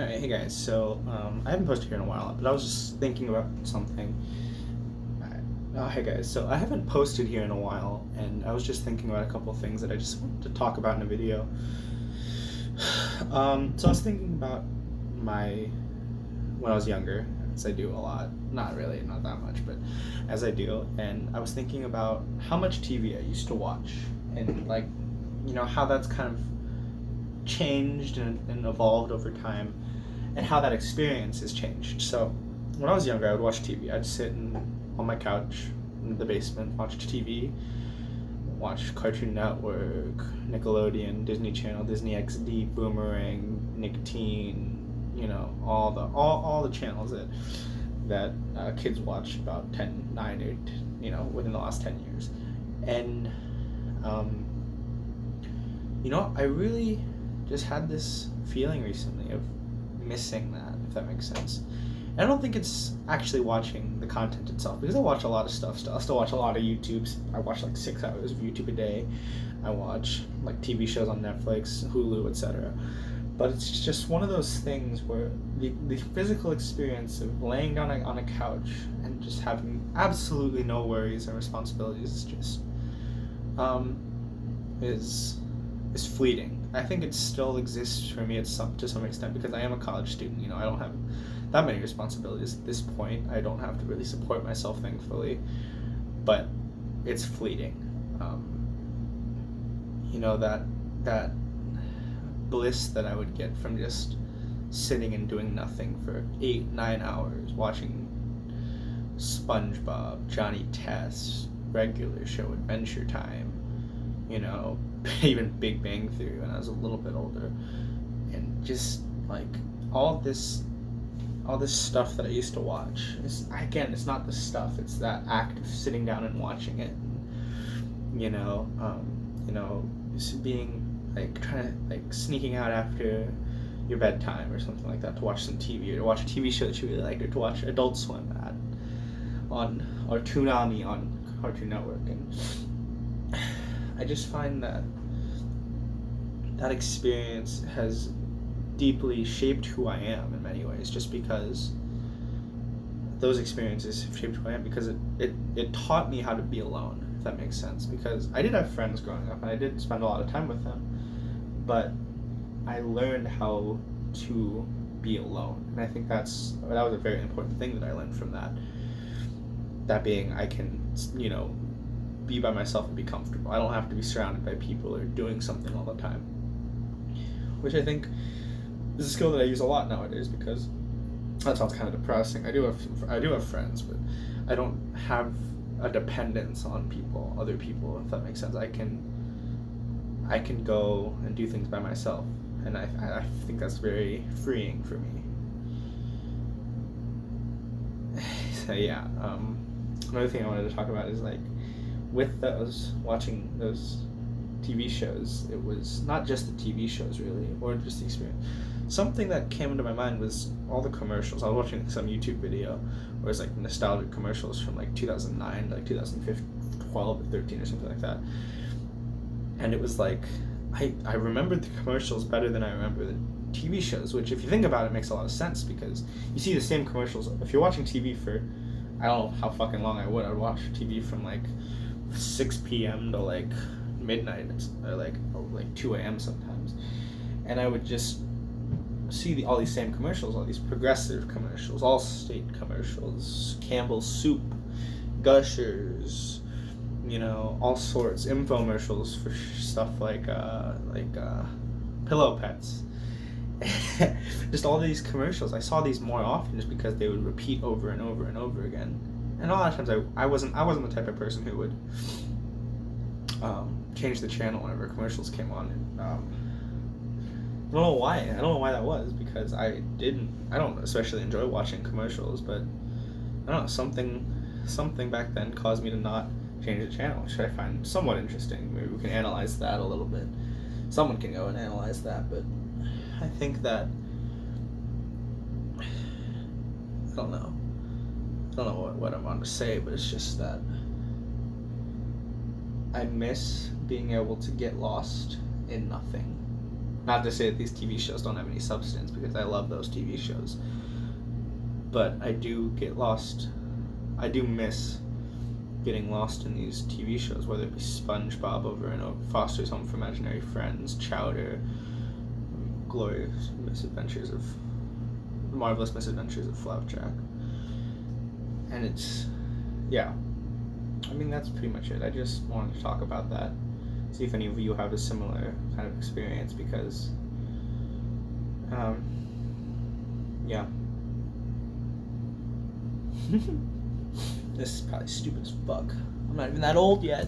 Alright, hey guys. So, I haven't posted here in a while, but I was just thinking about something. Hey guys. So, I haven't posted here in a while, and I was just thinking about a couple things that I just wanted to talk about in a video. So I was thinking about my when I was younger, as I do a lot. Not really, not that much, but as I do. And I was thinking about how much TV I used to watch, and how that's kind of changed and evolved over time, and how that experience has changed. So, when I was younger, I would watch TV. I'd sit on my couch in the basement, watch TV, watch Cartoon Network, Nickelodeon, Disney Channel, Disney XD, Boomerang, Nicketeen, all the channels that kids watch about 10, 9, or within the last 10 years. And I really just had this feeling recently of missing that, if that makes sense. And I don't think it's actually watching the content itself, because I watch a lot of stuff still. I still watch a lot of YouTube. I watch like 6 hours of YouTube a day. I watch like TV shows on Netflix, Hulu, etc. But it's just one of those things where the physical experience of laying down on a couch and just having absolutely no worries or responsibilities is just is fleeting. I think it still exists for me to some extent, because I am a college student. I don't have that many responsibilities at this point. I don't have to really support myself, thankfully, but it's fleeting. That bliss that I would get from just sitting and doing nothing for 8-9 hours, watching SpongeBob, Johnny Test, Regular Show, Adventure Time, even Big Bang Theory when I was a little bit older, and just like all this stuff that I used to watch. It's not the stuff; it's that act of sitting down and watching it. Just being like trying to like sneaking out after your bedtime or something like that to watch some TV, or to watch a TV show that you really liked, or to watch Adult Swim or Toonami on Cartoon Network. And I just find that experience has deeply shaped who I am in many ways, just because those experiences have shaped who I am, because it taught me how to be alone, if that makes sense. Because I did have friends growing up, and I did spend a lot of time with them, but I learned how to be alone. And I think that was a very important thing that I learned from that. That being, I can, be by myself and be comfortable. I don't have to be surrounded by people or doing something all the time, which I think is a skill that I use a lot nowadays, because that sounds kind of depressing. I do have friends, but I don't have a dependence on other people, if that makes sense. I can go and do things by myself, and I think that's very freeing for me. So yeah, another thing I wanted to talk about is, like, with watching those TV shows, it was not just the TV shows really, or just the experience. Something that came into my mind was all the commercials. I was watching some YouTube video where it's like nostalgic commercials from like 2009 to like 2012 or 13 or something like that. And it was like, I remembered the commercials better than I remember the TV shows, which, if you think about it, makes a lot of sense, because you see the same commercials. If you're watching TV for, I don't know how fucking long I'd watch TV from like 6 p.m. to like midnight, or like 2 a.m. sometimes, and I would just see all these same commercials, all these Progressive commercials, Allstate commercials, Campbell's Soup, Gushers, all sorts, infomercials for stuff like Pillow Pets. Just all these commercials. I saw these more often just because they would repeat over and over and over again. And a lot of times I wasn't the type of person who would change the channel whenever commercials came on. And, I don't know why. I don't know why that was, because I don't especially enjoy watching commercials, but I don't know, something back then caused me to not change the channel, which I find somewhat interesting. Maybe we can analyze that a little bit. Someone can go and analyze that, but I think that I don't know what I'm on to say, but it's just that I miss being able to get lost in nothing. Not to say that these TV shows don't have any substance, because I love those TV shows. But I do get lost. I do miss getting lost in these TV shows, whether it be SpongeBob over and over, Foster's Home for Imaginary Friends, Chowder, The Marvelous Misadventures of Flapjack. And it's, yeah. I mean, that's pretty much it. I just wanted to talk about that. See if any of you have a similar kind of experience, because, yeah. This is probably stupid as fuck. I'm not even that old yet.